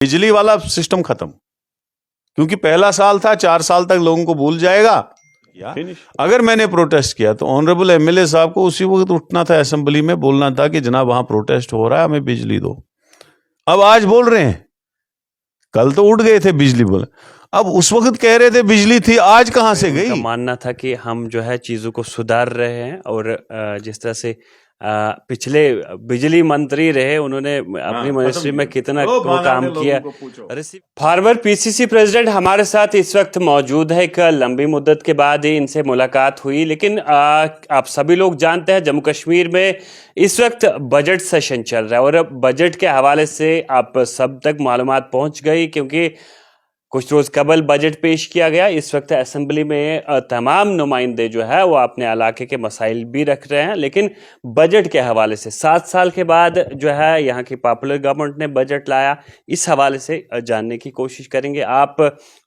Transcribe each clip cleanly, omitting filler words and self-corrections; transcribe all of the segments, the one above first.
बिजली वाला सिस्टम खत्म, क्योंकि पहला साल था, 4 साल तक लोगों को भूल जाएगा। अगर मैंने प्रोटेस्ट किया तो ऑनरेबल एमएलए साहब को उसी वक्त उठना था, असेंबली में बोलना था कि जनाब वहां प्रोटेस्ट हो रहा है, हमें बिजली दो। अब आज बोल रहे हैं, कल तो उठ गए थे बिजली बोले, अब उस वक्त कह रहे थे बिजली थी, आज कहां से गई? उनका मानना था कि हम जो है चीजों को सुधार रहे हैं और जिस तरह से पिछले बिजली मंत्री रहे, उन्होंने अपनी मिनिस्ट्री में कितना वो काम किया। फॉर्मर पीसीसी प्रेसिडेंट हमारे साथ इस वक्त मौजूद है। एक लंबी मुद्दत के बाद ही इनसे मुलाकात हुई, लेकिन आप सभी लोग जानते हैं जम्मू कश्मीर में इस वक्त बजट सेशन चल रहा है और बजट के हवाले से आप सब तक मालूमात पहुंच गई, क्योंकि कुछ रोज कबल बजट पेश किया गया। इस वक्त असेंबली में तमाम नुमाइंदे जो है वो अपने इलाके के मसाइल भी रख रहे हैं, लेकिन बजट के हवाले से 7 साल के बाद जो है यहाँ की पॉपुलर गवर्नमेंट ने बजट लाया, इस हवाले से जानने की कोशिश करेंगे। आप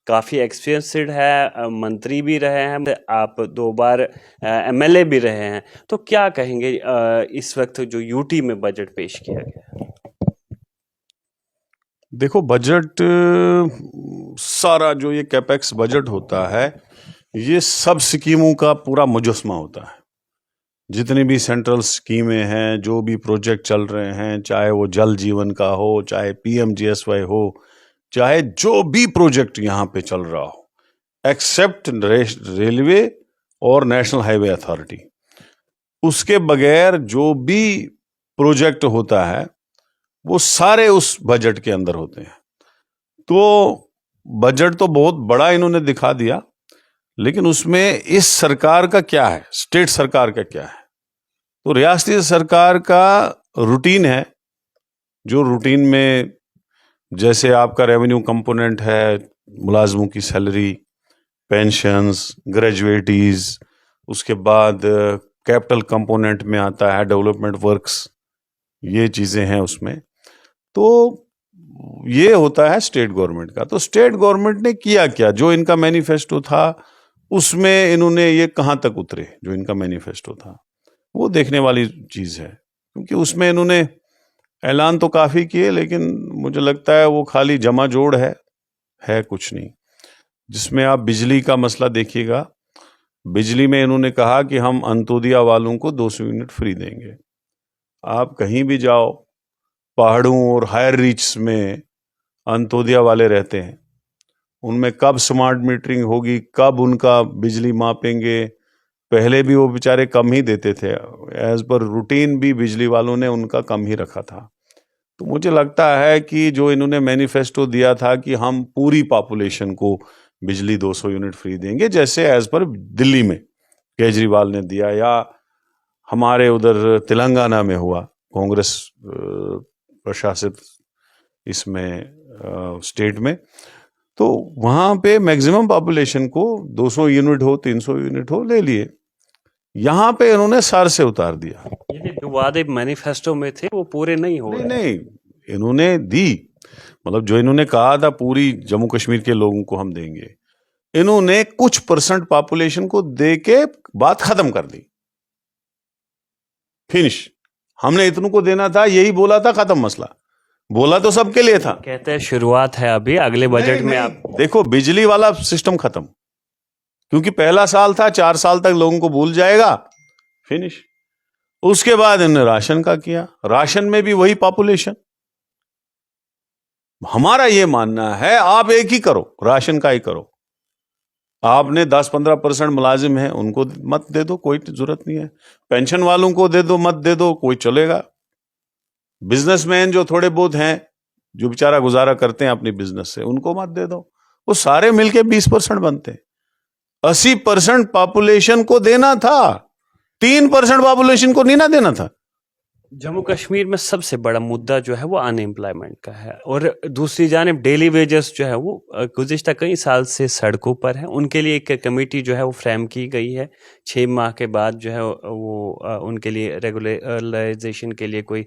काफ़ी एक्सपीरियंसड है, मंत्री भी रहे हैं, आप 2 बार एमएलए भी रहे हैं, तो क्या कहेंगे इस वक्त जो यूटी में बजट पेश किया गया? देखो, बजट सारा जो ये कैपेक्स बजट होता है, ये सब स्कीमों का पूरा मुजस्मा होता है। जितनी भी सेंट्रल स्कीमें हैं, जो भी प्रोजेक्ट चल रहे हैं, चाहे वो जल जीवन का हो, चाहे पीएमजीएसवाई हो, चाहे जो भी प्रोजेक्ट यहाँ पे चल रहा हो, एक्सेप्ट रेलवे और नेशनल हाईवे अथॉरिटी, उसके बगैर जो भी प्रोजेक्ट होता है वो सारे उस बजट के अंदर होते हैं। तो बजट तो बहुत बड़ा इन्होंने दिखा दिया, लेकिन उसमें इस सरकार का क्या है, स्टेट सरकार का क्या है? तो रियासती सरकार का रूटीन है, जो रूटीन में जैसे आपका रेवेन्यू कंपोनेंट है, मुलाजमों की सैलरी, पेंशन्स, ग्रेजुएटीज, उसके बाद कैपिटल कंपोनेंट में आता है डेवलपमेंट वर्क्स, ये चीज़ें हैं उसमें। तो ये होता है स्टेट गवर्नमेंट का। तो स्टेट गवर्नमेंट ने किया क्या, जो इनका मैनिफेस्टो था उसमें इन्होंने ये कहाँ तक उतरे, जो इनका मैनिफेस्टो था वो देखने वाली चीज़ है, क्योंकि उसमें इन्होंने ऐलान तो काफ़ी किए, लेकिन मुझे लगता है वो खाली जमा जोड़ है कुछ नहीं। जिसमें आप बिजली का मसला देखिएगा, बिजली में इन्होंने कहा कि हम अंत्योदय वालों को 200 यूनिट फ्री देंगे। आप कहीं भी जाओ, पहाड़ों और हायर रीच में अंत्योदय वाले रहते हैं, उनमें कब स्मार्ट मीटरिंग होगी, कब उनका बिजली मापेंगे? पहले भी वो बेचारे कम ही देते थे, एज पर रूटीन भी बिजली वालों ने उनका कम ही रखा था। तो मुझे लगता है कि जो इन्होंने मैनिफेस्टो दिया था कि हम पूरी पॉपुलेशन को बिजली 200 यूनिट फ्री देंगे, जैसे एज पर दिल्ली में केजरीवाल ने दिया, या हमारे उधर तेलंगाना में हुआ, कांग्रेस प्रशासित इसमें स्टेट में, तो वहां पे मैक्सिमम पॉपुलेशन को 200 यूनिट हो, 300 यूनिट हो, ले लिए। यहाँ पे इन्होंने सर से उतार दिया। ये जो वादे मैनिफेस्टो में थे वो पूरे नहीं हो रहे। नहीं, इन्होंने दी, मतलब जो इन्होंने कहा था पूरी जम्मू कश्मीर के लोगों को हम देंगे, इन्होंने कुछ परसेंट पॉपुलेशन को दे के बात खत्म कर दी, फिनिश। हमने इतनों को देना था, यही बोला था, खत्म मसला। बोला तो सबके लिए था। कहते हैं शुरुआत है अभी, अगले बजट में आप देखो, बिजली वाला सिस्टम खत्म, क्योंकि पहला साल था, 4 साल तक लोगों को भूल जाएगा, फिनिश। उसके बाद इन्होंने राशन का किया, राशन में भी वही पॉपुलेशन। हमारा ये मानना है आप एक ही करो, राशन का ही करो। आपने 10-15% मुलाजिम है, उनको मत दे दो, कोई जरूरत नहीं है। पेंशन वालों को दे दो, मत दे दो, कोई चलेगा। बिजनेसमैन जो थोड़े बहुत हैं, जो बेचारा गुजारा करते हैं अपनी बिजनेस से, उनको मत दे दो। वो सारे मिलके 20% बनते हैं। 80% पॉपुलेशन को देना था, 3% पॉपुलेशन को नहीं ना देना था। जम्मू कश्मीर में सबसे बड़ा मुद्दा जो है वो अनएम्प्लॉयमेंट का है, और दूसरी जानिब डेली वेजेस जो है वो गुज़िश्ता कई साल से सड़कों पर है। उनके लिए एक कमेटी जो है वो फ्रेम की गई है, 6 माह के बाद जो है वो उनके लिए रेगुलराइजेशन के लिए कोई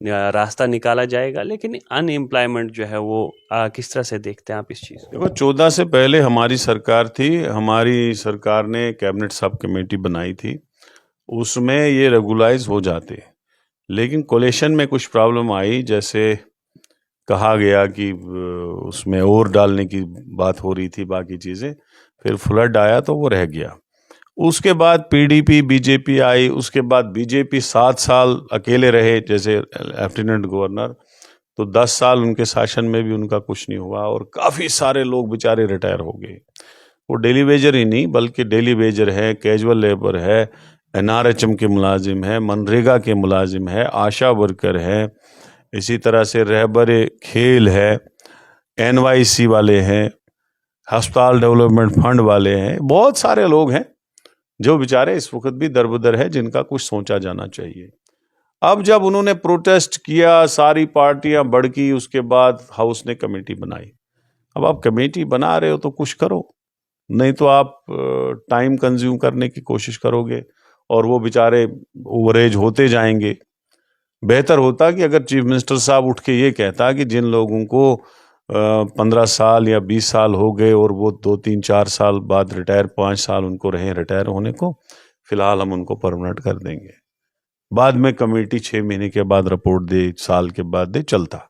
रास्ता निकाला जाएगा। लेकिन अनएम्प्लॉयमेंट जो है वो किस तरह से देखते हैं आप इस चीज़ को? देखो, 14 से पहले हमारी सरकार थी, हमारी सरकार ने कैबिनेट सब कमेटी बनाई थी, उसमें ये रेगुलाइज हो जाते, लेकिन कोलेशन में कुछ प्रॉब्लम आई। जैसे कहा गया कि उसमें और डालने की बात हो रही थी, बाकी चीज़ें, फिर फ्लड आया तो वो रह गया। उसके बाद पीडीपी बीजेपी आई, उसके बाद बीजेपी 7 साल अकेले रहे जैसे लेफ्टिनेंट गवर्नर, तो 10 साल उनके शासन में भी उनका कुछ नहीं हुआ और काफ़ी सारे लोग बेचारे रिटायर हो गए। वो डेली वेजर ही नहीं बल्कि डेली वेजर है, कैजुअल लेबर है, एनआरएचएम के मुलाजिम है, मनरेगा के मुलाजिम है, आशा वर्कर है, इसी तरह से रहबर खेल है, एनवाईसी वाले हैं, अस्पताल डेवलपमेंट फंड वाले हैं, बहुत सारे लोग हैं जो बेचारे इस वक्त भी दरबदर है, जिनका कुछ सोचा जाना चाहिए। अब जब उन्होंने प्रोटेस्ट किया, सारी पार्टियां भड़की, उसके बाद हाउस ने कमेटी बनाई। अब आप कमेटी बना रहे हो तो कुछ करो, नहीं तो आप टाइम कंज्यूम करने की कोशिश करोगे और वो बेचारे ओवरेज होते जाएंगे। बेहतर होता कि अगर चीफ मिनिस्टर साहब उठ के ये कहता कि जिन लोगों को 15 साल या 20 साल हो गए और वो 2-3-4 साल बाद रिटायर, 5 साल उनको रहे रिटायर होने को, फिलहाल हम उनको परमानेंट कर देंगे, बाद में कमेटी 6 महीने के बाद रिपोर्ट दे, साल के बाद दे, चलता।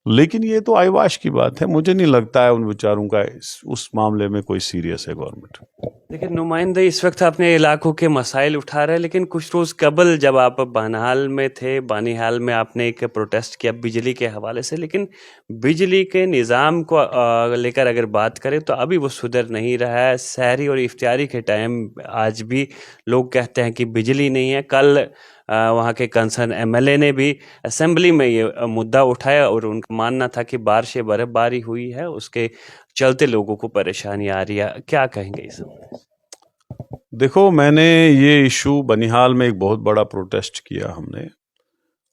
लेकिन ये तो आईवाश की बात है, मुझे नहीं लगता है उन विचारों का उस मामले में कोई सीरियस है गवर्नमेंट। लेकिन नुमाइंदे इस वक्त अपने इलाकों के मसाइल उठा रहे हैं, लेकिन कुछ रोज कबल जब आप बानिहाल में थे, बानिहाल में आपने एक प्रोटेस्ट किया बिजली के हवाले से, लेकिन बिजली के निज़ाम को लेकर अगर बात करें तो अभी वो सुधर नहीं रहा है। सहरी और इफ्तियारी के टाइम आज भी लोग कहते हैं कि बिजली नहीं है। कल वहाँ के कंसर्न एमएलए ने भी असेंबली में ये मुद्दा उठाया और उनका मानना था कि बारिश बर्फबारी हुई है, उसके चलते लोगों को परेशानी आ रही है। क्या कहेंगे इस? देखो, मैंने ये इशू बनिहाल में एक बहुत बड़ा प्रोटेस्ट किया हमने,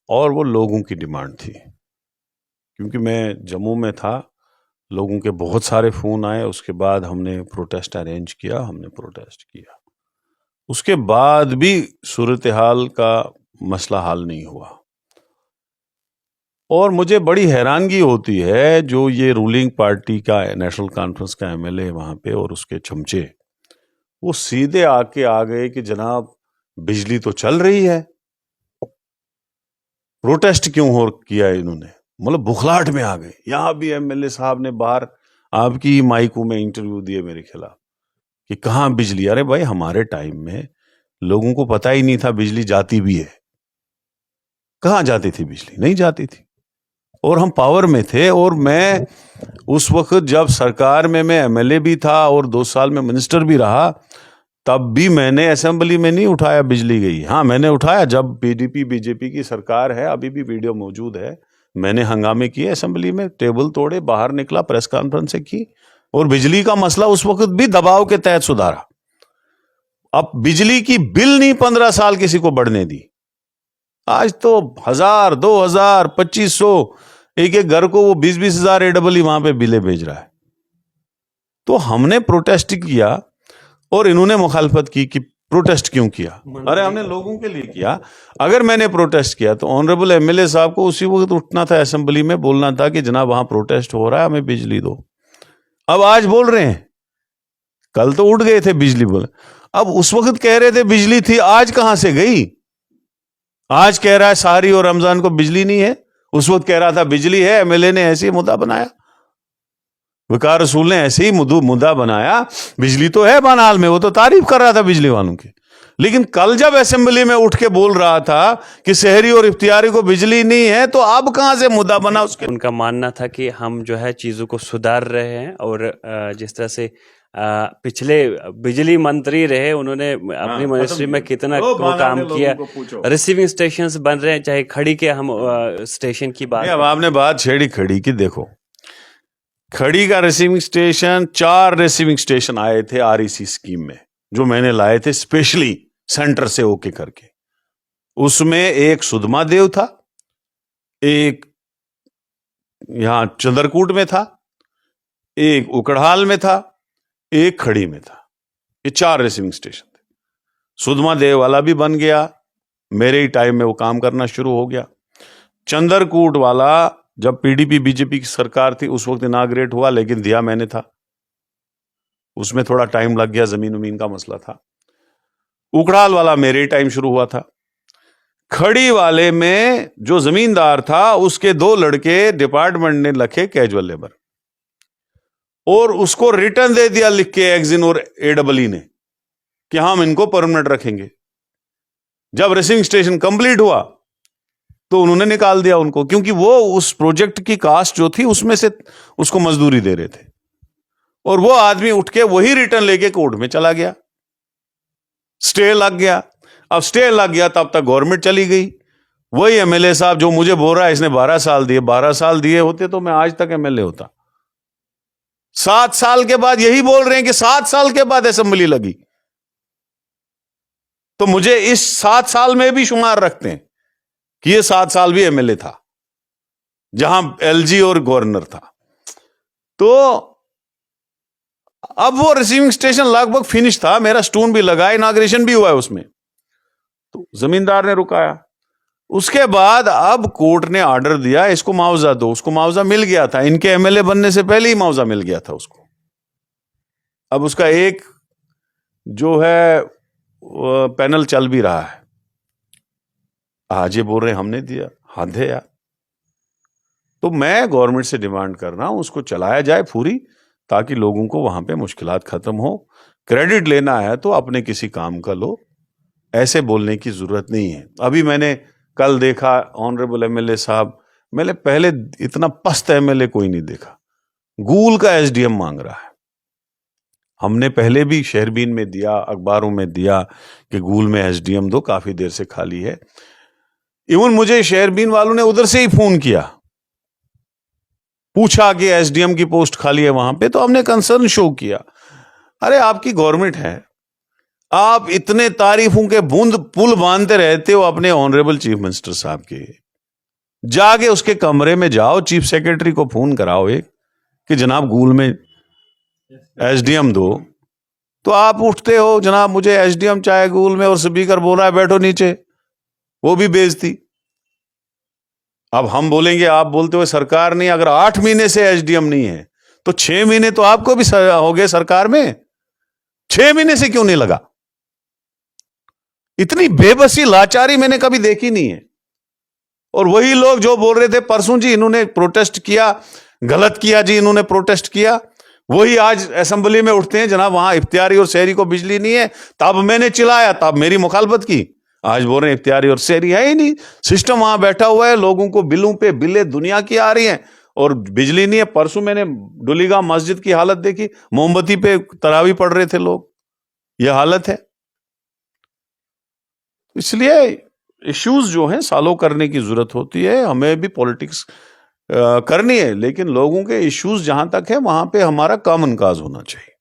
और वो लोगों की डिमांड थी, क्योंकि मैं जम्मू में था, लोगों के बहुत सारे फ़ोन आए, उसके बाद हमने प्रोटेस्ट अरेंज किया, हमने प्रोटेस्ट किया। उसके बाद भी सूरत हाल का मसला हल नहीं हुआ, और मुझे बड़ी हैरानगी होती है जो ये रूलिंग पार्टी का नेशनल कॉन्फ्रेंस का एमएलए वहाँ पे और उसके चमचे, वो सीधे आके आ गए कि जनाब बिजली तो चल रही है, प्रोटेस्ट क्यों हो किया इन्होंने, मतलब बुखलाहट में आ गए। यहाँ भी एमएलए साहब ने बाहर आपकी माइकों में इंटरव्यू दिए मेरे खिलाफ कि कहाँ बिजली। अरे भाई, हमारे टाइम में लोगों को पता ही नहीं था बिजली जाती भी है। कहाँ जाती थी बिजली? नहीं जाती थी, और हम पावर में थे। और मैं उस वक्त जब सरकार में मैं एमएलए भी था और 2 साल में मिनिस्टर भी रहा, तब भी मैंने असेंबली में नहीं उठाया बिजली गई। हाँ, मैंने उठाया जब पीडीपी बीजेपी की सरकार है, अभी भी वीडियो मौजूद है, मैंने हंगामे किए असेंबली में, टेबल तोड़े, बाहर निकला, प्रेस कॉन्फ्रेंस की, और बिजली का मसला उस वक्त भी दबाव के तहत सुधारा। अब बिजली की बिल नहीं 15 साल किसी को बढ़ने दी, आज तो 1000, 2000, 2500, एक एक घर को वो 20-20 हजार AEE वहां पे बिले भेज रहा है। तो हमने प्रोटेस्ट किया और इन्होंने मुखालफत की कि प्रोटेस्ट क्यों किया? अरे हमने लोगों के लिए किया। अगर मैंने प्रोटेस्ट किया तो ऑनरेबल एमएलए साहब को उसी वक्त उठना था, असेंबली में बोलना था कि जनाब वहां प्रोटेस्ट हो रहा है, हमें बिजली दो। अब आज बोल रहे हैं, कल तो उठ गए थे बिजली बोले, अब उस वक्त कह रहे थे बिजली थी, आज कहां से गई? आज कह रहा है सारी और रमजान को बिजली नहीं है, उस वक्त कह रहा था बिजली है। एमएलए ने ऐसे ही मुद्दा बनाया, वकार रसूल ने ऐसे ही मुद्दा बनाया, बिजली तो है बानिहाल में, वो तो तारीफ कर रहा था बिजली वालों की। लेकिन कल जब असेंबली में उठ के बोल रहा था कि शहरी और इफ्तियारी को बिजली नहीं है, तो अब कहां से मुद्दा बना उसके? उनका मानना था कि हम जो है चीजों को सुधार रहे हैं, और जिस तरह से पिछले बिजली मंत्री रहे, उन्होंने अपनी मिनिस्ट्री में कितना काम किया। रिसीविंग स्टेशंस बन रहे हैं, चाहे खड़ी के हम स्टेशन की बात। अब आपने बात छेड़ी खड़ी की, देखो खड़ी का रिसीविंग स्टेशन, 4 रिसीविंग स्टेशन आए थे आरईसी स्कीम में, जो मैंने लाए थे स्पेशली सेंटर से होके करके। उसमें एक सुधमा देव था, एक यहां चंद्रकूट में था, एक उकड़हाल में था, एक खड़ी में था। ये 4 रिसीविंग स्टेशन थे। सुधमा देव वाला भी बन गया, मेरे ही टाइम में वो काम करना शुरू हो गया। चंद्रकूट वाला जब पीडीपी बीजेपी की सरकार थी उस वक्त इनाग्रेट हुआ, लेकिन दिया मैंने था, उसमें थोड़ा टाइम लग गया, जमीन उमीन का मसला था। उकड़ाल वाला मेरे ही टाइम शुरू हुआ था। खड़ी वाले में जो जमींदार था उसके 2 लड़के डिपार्टमेंट ने रखे कैजुअल लेबर, और उसको रिटर्न दे दिया लिख के एक्जिन और AEE ने कि हम इनको परमानेंट रखेंगे। जब रिसीविंग स्टेशन कंप्लीट हुआ तो उन्होंने निकाल दिया उनको, क्योंकि वो उस प्रोजेक्ट की कास्ट जो थी उसमें से उसको मजदूरी दे रहे थे, और वो आदमी उठ के वही रिटर्न लेके कोर्ट में चला गया, स्टे लग गया। अब स्टे लग गया तब तक गवर्नमेंट चली गई। वही MLA साहब जो मुझे बोल रहा है इसने 12 साल दिए, 12 साल दिए होते तो मैं आज तक MLA होता। 7 साल के बाद यही बोल रहे हैं कि 7 साल के बाद असेंबली लगी, तो मुझे इस 7 साल में भी शुमार रखते हैं कि ये 7 साल भी MLA था, जहां LG और गवर्नर था। तो अब वो रिसीविंग स्टेशन लगभग फिनिश था, मेरा स्टोन भी लगा, इनॉग्रेशन भी हुआ है उसमें, तो जमींदार ने रुकाया। उसके बाद अब कोर्ट ने ऑर्डर दिया इसको मुआवजा दो, उसको मुआवजा मिल गया था, इनके MLA बनने से पहले ही मुआवजा मिल गया था उसको। अब उसका एक जो है पैनल चल भी रहा है, आज ये बोल रहे हमने दिया, हद है यार। तो मैं गवर्नमेंट से डिमांड कर रहा हूं उसको चलाया जाए पूरी, ताकि लोगों को वहां पे मुश्किलात खत्म हो। क्रेडिट लेना है तो अपने किसी काम का लो, ऐसे बोलने की जरूरत नहीं है। अभी मैंने कल देखा ऑनरेबल MLA साहब, मैंने पहले इतना पस्त MLA कोई नहीं देखा, गूल का SDM मांग रहा है। हमने पहले भी शहरबीन में दिया, अखबारों में दिया कि गूल में SDM दो, काफी देर से खाली है। इवन मुझे शहरबीन वालों ने उधर से ही फोन किया, पूछा कि SDM की पोस्ट खाली है वहां पे, तो हमने कंसर्न शो किया। अरे आपकी गवर्नमेंट है, आप इतने तारीफों के बूंद पुल बांधते रहते हो अपने ऑनरेबल चीफ मिनिस्टर साहब के, जाके उसके कमरे में जाओ, चीफ सेक्रेटरी को फोन कराओ एक कि जनाब गूल में SDM दो, तो आप उठते हो जनाब मुझे SDM चाहिए गूल में, और स्पीकर बोल रहा है बैठो नीचे, वो भी बेइज्जती। अब हम बोलेंगे, आप बोलते हो सरकार नहीं, अगर 8 महीने से SDM नहीं है तो 6 महीने तो आपको भी हो गए सरकार में, 6 महीने से क्यों नहीं लगा? इतनी बेबसी लाचारी मैंने कभी देखी नहीं है। और वही लोग जो बोल रहे थे परसों जी इन्होंने प्रोटेस्ट किया, गलत किया जी इन्होंने प्रोटेस्ट किया, वही आज असेंबली में उठते हैं जनाब वहां इफ्तियारी और शहरी को बिजली नहीं है, तब मैंने चिल्लाया, तब मेरी मुखालफत की। आज बोल रहे हैं इफ्तियारी और शहरी है ही नहीं, सिस्टम वहां बैठा हुआ है, लोगों को बिलों पे बिले दुनिया की आ रही हैं और बिजली नहीं है। परसों मैंने डुलीगांव मस्जिद की हालत देखी, मोमबत्ती पे तरावी पढ़ रहे थे लोग, यह हालत है। इसलिए इश्यूज जो हैं सॉल्व करने की जरूरत होती है, हमें भी पॉलिटिक्स करनी है, लेकिन लोगों के इश्यूज जहां तक है वहां पे हमारा कॉमन काज होना चाहिए।